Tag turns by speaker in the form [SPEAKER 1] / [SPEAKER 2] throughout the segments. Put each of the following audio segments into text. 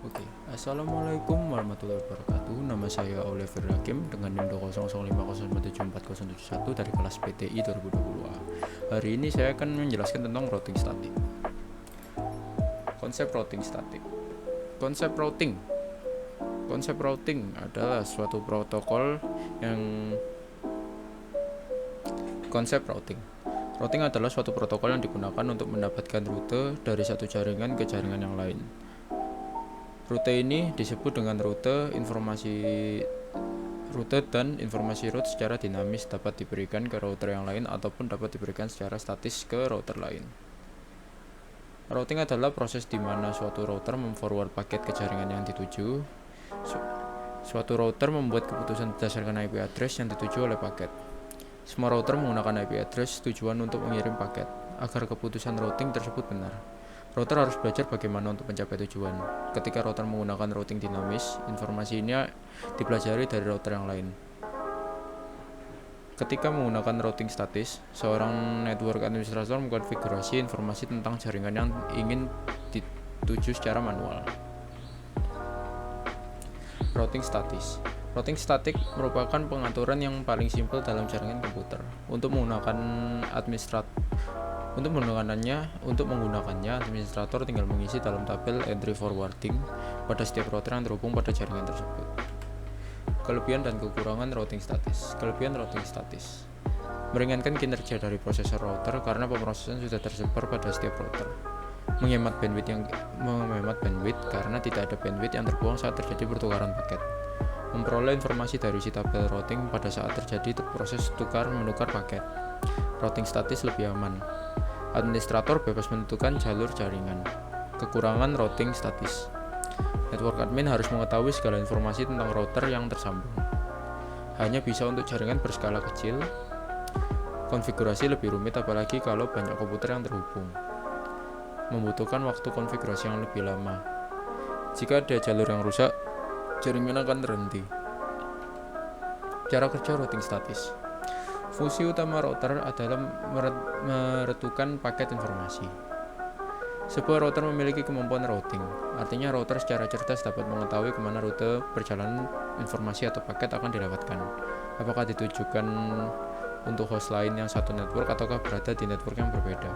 [SPEAKER 1] Oke, Assalamualaikum warahmatullahi wabarakatuh. Nama saya Oliver Hakim dengan NIM 20050474071 dari kelas PTI 2020A. Hari ini saya akan menjelaskan tentang routing statik. Konsep routing statik. Konsep routing. Konsep routing adalah suatu protokol yang Konsep routing. Routing adalah suatu protokol yang digunakan untuk mendapatkan rute dari satu jaringan ke jaringan yang lain. Rute ini disebut dengan rute dan informasi route secara dinamis dapat diberikan ke router yang lain ataupun dapat diberikan secara statis ke router lain. Routing adalah proses di mana suatu router memforward paket ke jaringan yang dituju. Suatu router membuat keputusan berdasarkan IP address yang dituju oleh paket. Semua router menggunakan IP address tujuan untuk mengirim paket. Agar keputusan routing tersebut benar, router harus belajar bagaimana untuk mencapai tujuan. Ketika router menggunakan routing dinamis, informasi ini dipelajari dari router yang lain. Ketika menggunakan routing statis, seorang network administrator mengkonfigurasi informasi tentang jaringan yang ingin dituju secara manual. Routing statis. Routing statik merupakan pengaturan yang paling simpel dalam jaringan komputer. Untuk menggunakannya, administrator tinggal mengisi dalam tabel entry forwarding pada setiap router yang terhubung pada jaringan tersebut. Kelebihan dan kekurangan routing statis. Kelebihan routing statis meringankan kinerja dari prosesor router karena pemrosesan sudah tersebar pada setiap router. Menghemat bandwidth karena tidak ada bandwidth yang terbuang saat terjadi pertukaran paket. Memperoleh informasi dari si tabel routing pada saat terjadi proses tukar-menukar paket. Routing statis lebih aman. Administrator bebas menentukan jalur jaringan. Kekurangan routing statis. Network admin harus mengetahui segala informasi tentang router yang tersambung. Hanya bisa untuk jaringan berskala kecil. Konfigurasi lebih rumit apalagi kalau banyak komputer yang terhubung. Membutuhkan waktu konfigurasi yang lebih lama. Jika ada jalur yang rusak, jaringan akan terhenti. Cara kerja routing statis. Fungsi utama router adalah meretukan paket informasi. Sebuah router memiliki kemampuan routing, artinya router secara cerdas dapat mengetahui kemana rute perjalanan informasi atau paket akan dilewatkan. Apakah ditujukan untuk host lain yang satu network ataukah berada di network yang berbeda.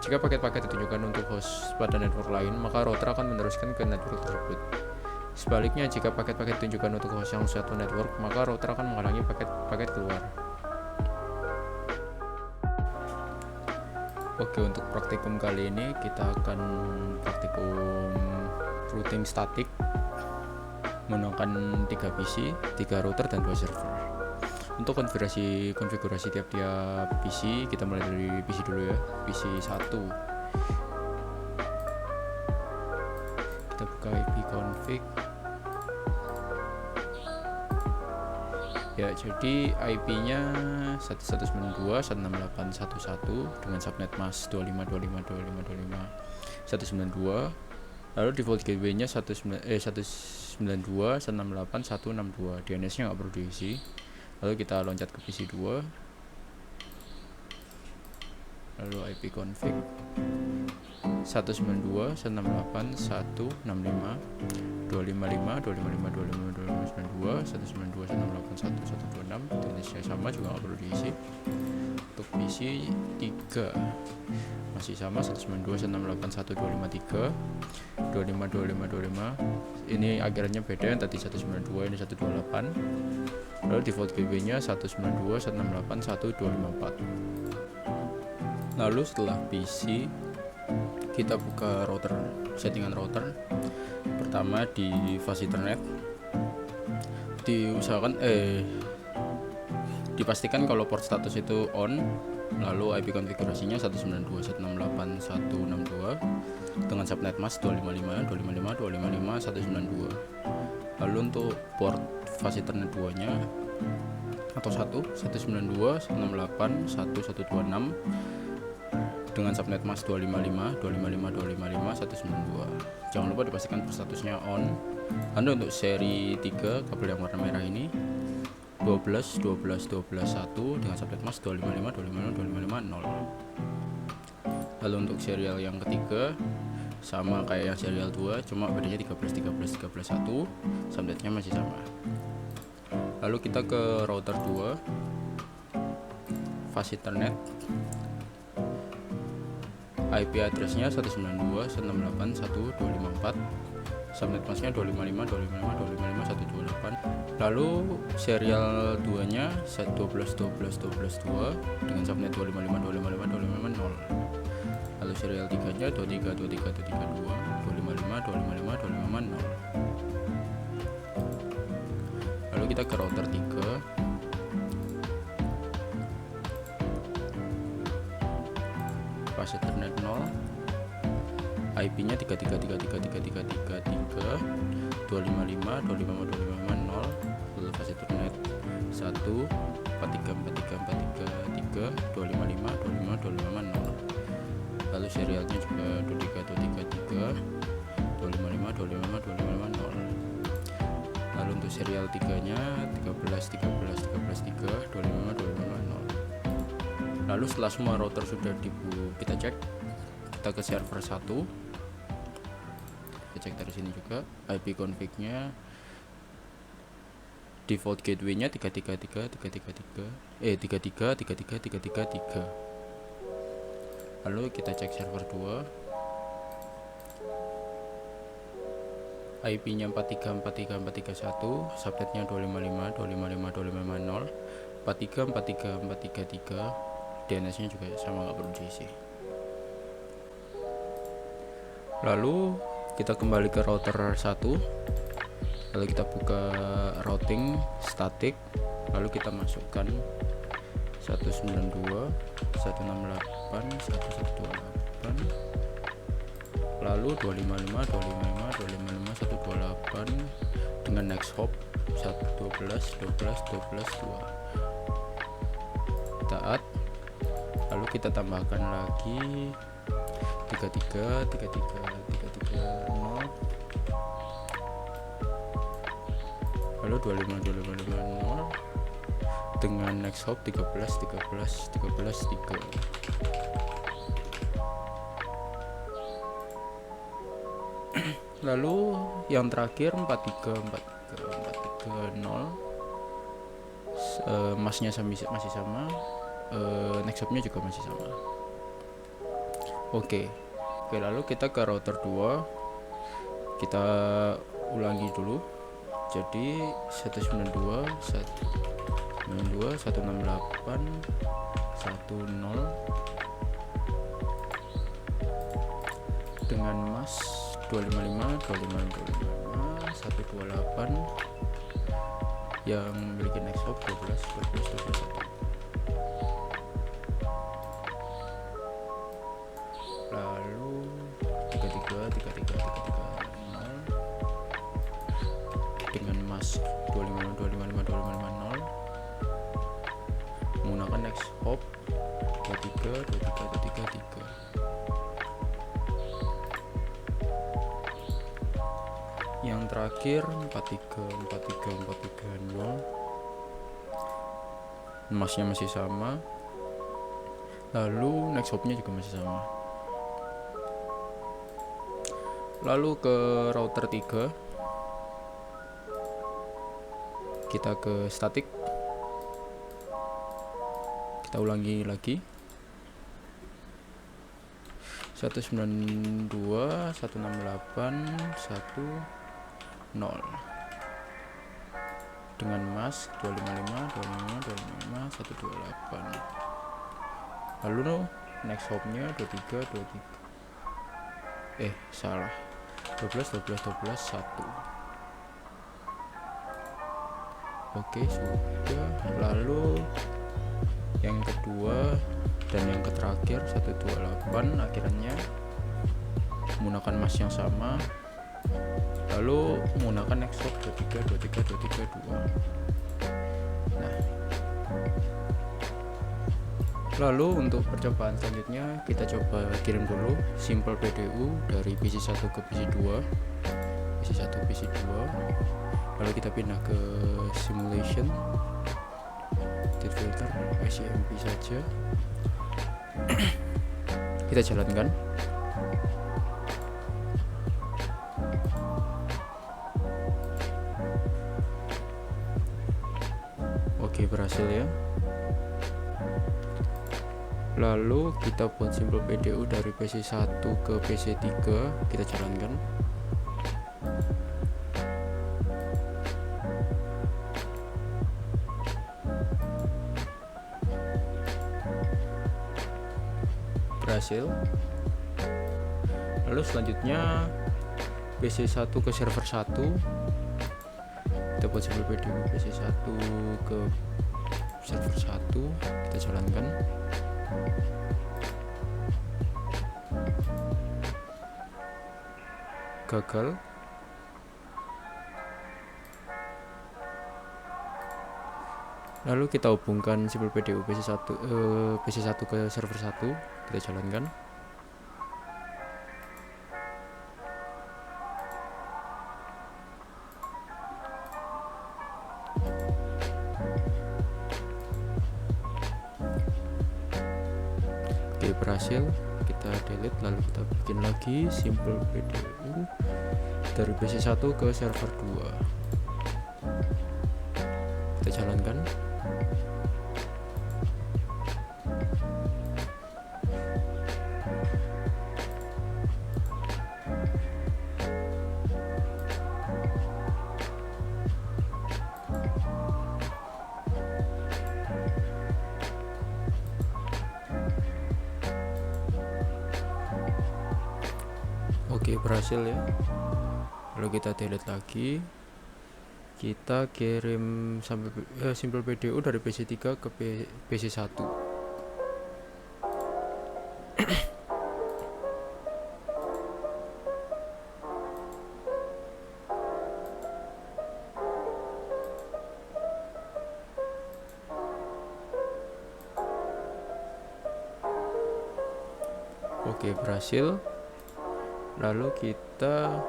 [SPEAKER 1] Jika paket-paket ditujukan untuk host pada network lain, maka router akan meneruskan ke network tersebut. Sebaliknya, jika paket-paket ditujukan untuk host yang satu network, maka router akan menghalangi paket-paket keluar. Oke, untuk praktikum kali ini kita akan praktikum routing statik menggunakan 3 PC, 3 router dan 2 server. Untuk konfigurasi tiap-tiap PC, kita mulai dari PC dulu ya. PC 1. Kita buka IP config. Ya, jadi IP-nya 192.168.1.1 dengan subnet mask 25.25.25.25.192. Lalu default gateway-nya 192.168.162. DNS-nya nggak perlu diisi. Lalu kita loncat ke PC 2. Lalu IP config 192.168.1.255.255.255.255.255.192.168.1.126. DNS-nya sama, juga nggak perlu diisi. Untuk PC 3 masih sama 192.168.1.253 25.25.25. Ini akhirnya beda, yang tadi 192, ini 128. Lalu default gateway-nya 192.168.1.254. Lalu setelah PC, kita buka router, settingan router. Pertama di fast Ethernet, dipastikan kalau port status itu on. Lalu IP konfigurasinya 192.168.1.62 dengan subnet mask 255.255.255.192. Lalu untuk port fast Ethernet 2 nya atau 192.168.1.126 dengan subnet mask 255.255.255.192. Jangan lupa dipastikan statusnya on. Lalu untuk seri 3 kabel yang warna merah ini 12.12.12.1 dengan subnet mask 255.255.255.0. Lalu untuk serial yang ketiga sama kayak yang serial 2, cuma bedanya 1, subnetnya masih sama. Lalu kita ke router 2, fast Ethernet, IP address-nya 192.168.1.254, subnet masknya 255.255.255.128. Lalu serial 2 nya 12.12.12.2 dengan subnet 255.255.255.0. Lalu serial 3 nya 23.23.23.2 255.255.255.0. Lalu kita ke router 3, fast Ethernet 0, IP-nya 333.333.3.255.255.255.0. Lalu fast Ethernet 1 43.43.43.3 255.255.255.0. Lalu serialnya juga 23.23.3 255.255.255.0. Lalu untuk serial 3 nya 13.13.13.3 255.255.0. Lalu setelah semua router sudah kita cek, kita ke server 1, kita cek dari sini juga IP config-nya, default gateway-nya 333. Lalu kita cek server 2, IP-nya 43.43.43.1, subnetnya 255.255.255.0, 43.43.43.3, DNS-nya juga sama, nggak perlu diisi. Lalu kita kembali ke router 1, lalu kita buka routing static, lalu kita masukkan 192.168.1.128, lalu 255.255.255.128 dengan next hop 112.12.12.12.2. Taat. Lalu kita tambahkan lagi 33.33.33.0, lalu 255.255.0 dengan next hop 13.13.13.13.3. Lalu yang terakhir 43.43.43.0, masnya masih sama, next hopnya juga masih sama. Oke, lalu kita ke router 2, kita ulangi dulu. Jadi 192.168.1.0 dengan mas 255.255.255.128 yang memiliki next hop 12.12.12.1. Lalu 33.33.33.3.0 dengan mas 255.255.255.0 menggunakan next hop 23.23.23.3. Yang terakhir 43.43.43.0, masnya masih sama, lalu next hopnya juga masih sama. Lalu ke router 3, kita ke static, kita ulangi lagi 192.168.1.0 dengan mas 255.255.255.128. lalu next hopnya 23.23 salah 12.12.12.1. Oke, sudah. Lalu yang kedua dan yang terakhir 128 akhirnya menggunakan mas yang sama, lalu menggunakan next hop 23.23.23.2. Nah, lalu untuk percobaan selanjutnya kita coba kirim dulu simple PDU dari PC1 ke PC2, PC1 PC2, lalu kita pindah ke simulation, edit filter, SCMP saja. Kita jalankan. berhasil ya. Lalu kita buat simple PDU dari PC1 ke PC3, kita jalankan. Berhasil. Lalu selanjutnya PC1 ke server 1, kita buat simple PDU PC1 ke server 1, kita jalankan. Gagal. Lalu kita hubungkan simple PDU PC1 ke server 1, kita jalankan. Oke, berhasil. Kita delete, lalu kita bikin lagi simple PDU dari PC1 ke server 2, kita jalankan. Oke, berhasil ya. Lalu kita delete lagi, kita kirim sampai simple PDU dari PC3 ke PC1. Oke, berhasil. Lalu kita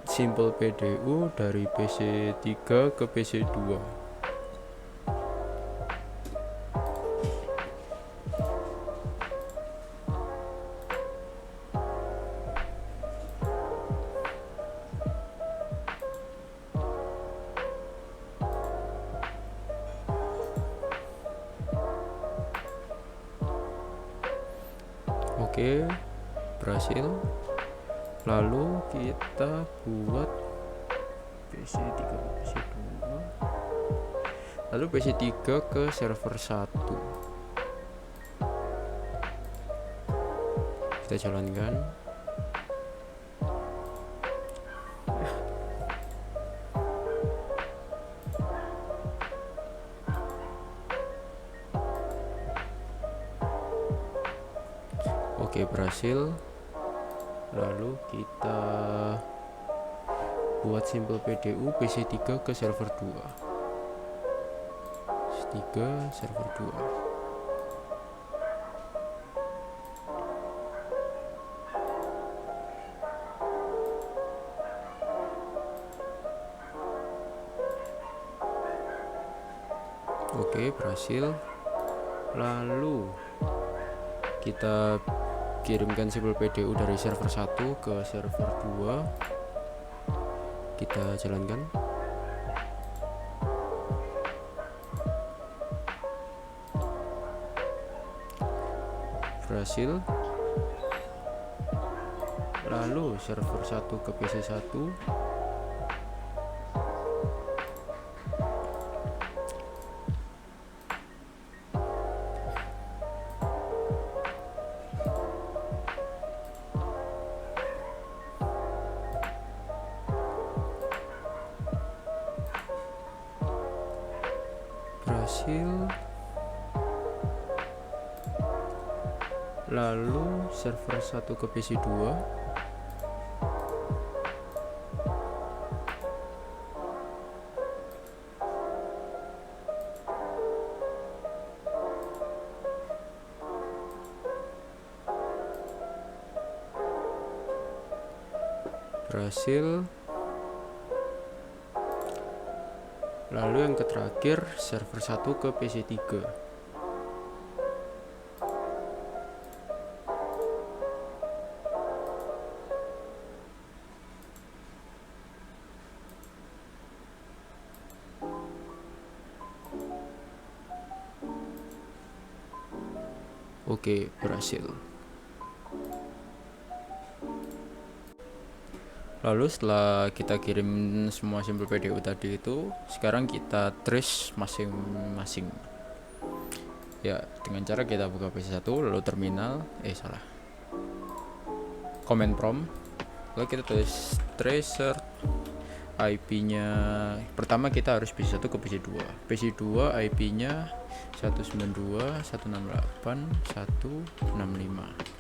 [SPEAKER 1] simple PDU dari PC3 ke PC2. Oke, berhasil. Lalu kita buat PC3 ke PC2, lalu PC3 ke server 1, kita jalankan. Oke, berhasil. Lalu kita buat simple PDU PC3 ke server 2, PC3 server 2. Oke, berhasil. Lalu kita kirimkan simple PDU dari server 1 ke server 2, kita jalankan. Berhasil. Lalu server 1 ke PC1, berhasil. Lalu server 1 ke PC2, berhasil. Lalu yang terakhir server 1 ke PC3, Oke, berhasil. Lalu setelah kita kirim semua sampel PDU tadi itu, sekarang kita trace masing-masing. Ya, dengan cara kita buka PC1, lalu terminal, command prompt, lalu kita tulis tracer IP-nya. Pertama kita harus PC1 ke PC2. PC2 IP-nya 192.168.165.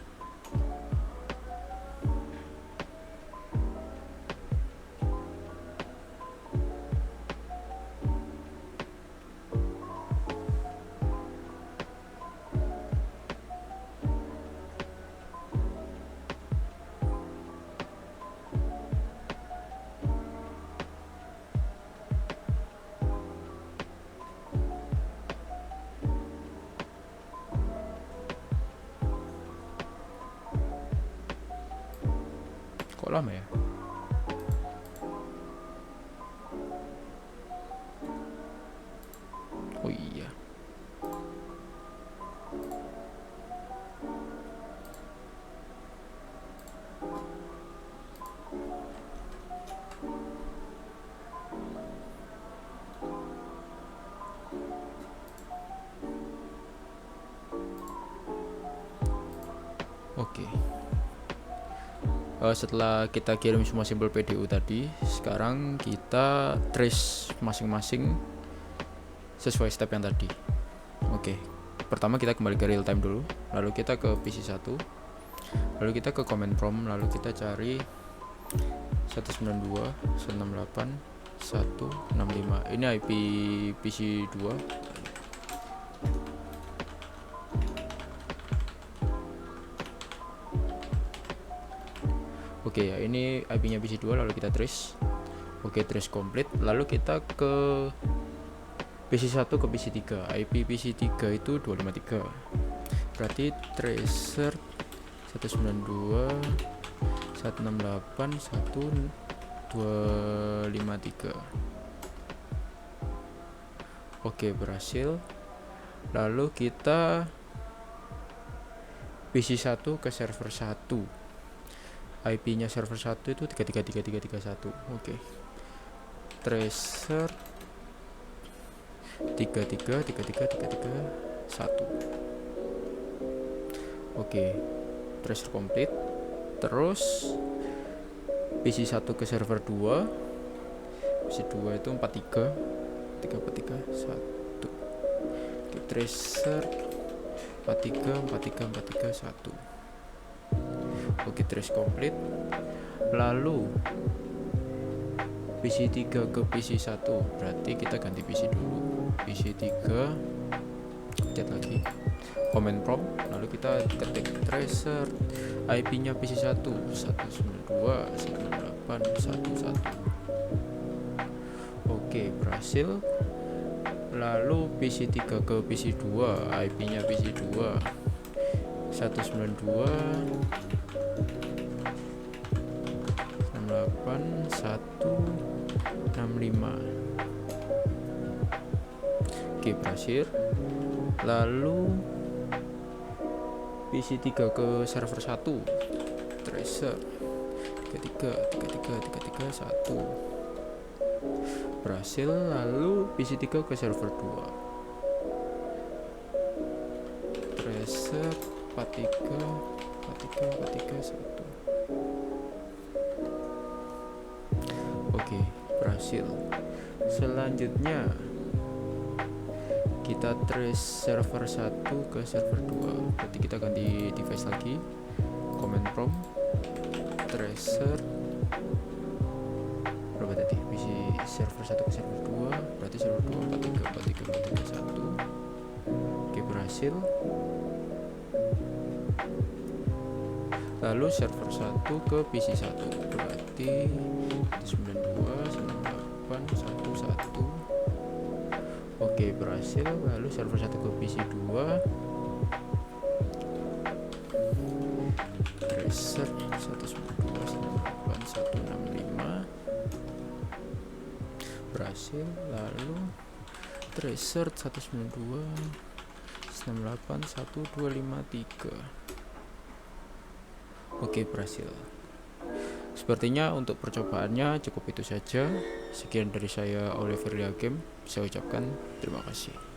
[SPEAKER 1] Kok lama ya? Oh iya. Oke. Setelah kita kirim semua simbol PDU tadi, sekarang kita trace masing-masing sesuai step yang tadi. Oke. Pertama kita kembali ke real time dulu, lalu kita ke PC1, lalu kita ke command prompt, lalu kita cari 192.168.165. Ini IP PC2. Oke ya, ini IP-nya PC2, lalu kita trace. Oke, trace komplit. Lalu kita ke PC1 ke PC3. IP PC3 itu 253. Berarti tracer 192.168.153. Oke, berhasil. Lalu kita PC1 ke server 1. IP-nya server 1 itu 333.331. Oke. Tracer 33.33.33.1. Oke. Tracer komplit. Terus PC1 ke server 2. PC2 itu 43 1. Oke, tracer 43.43.43.1. Oke, trace komplit. Lalu PC3 ke PC1, berarti kita ganti PC dulu. PC3 lihat lagi command prompt, lalu kita ketik tracer IP-nya PC1 192.168.165. Oke, berhasil. Lalu PC3 ke PC2, IP-nya PC2 192.168.165. Oke, berhasil. Lalu PC3 ke server 1, tracer 33.33.33.1, berhasil. Lalu PC3 ke server 2, tracer 43.43.43.1. Oke, berhasil. Selanjutnya kita trace server 1 ke server 2, berarti kita ganti device lagi. Command prompt tracer berapa tadi? PC server 1 ke server 2, berarti server 2 43.43.43.1. Oke, berhasil. Lalu server 1 ke PC1, berarti 92.168.111. Oke, berhasil. Lalu server 1 ke PC2, tracer 192.168.165, berhasil. Lalu tracer 192.168.166. 1681253. Oke, berhasil. Sepertinya untuk percobaannya cukup itu saja. Sekian dari saya, Oliver Liagem. Saya ucapkan terima kasih.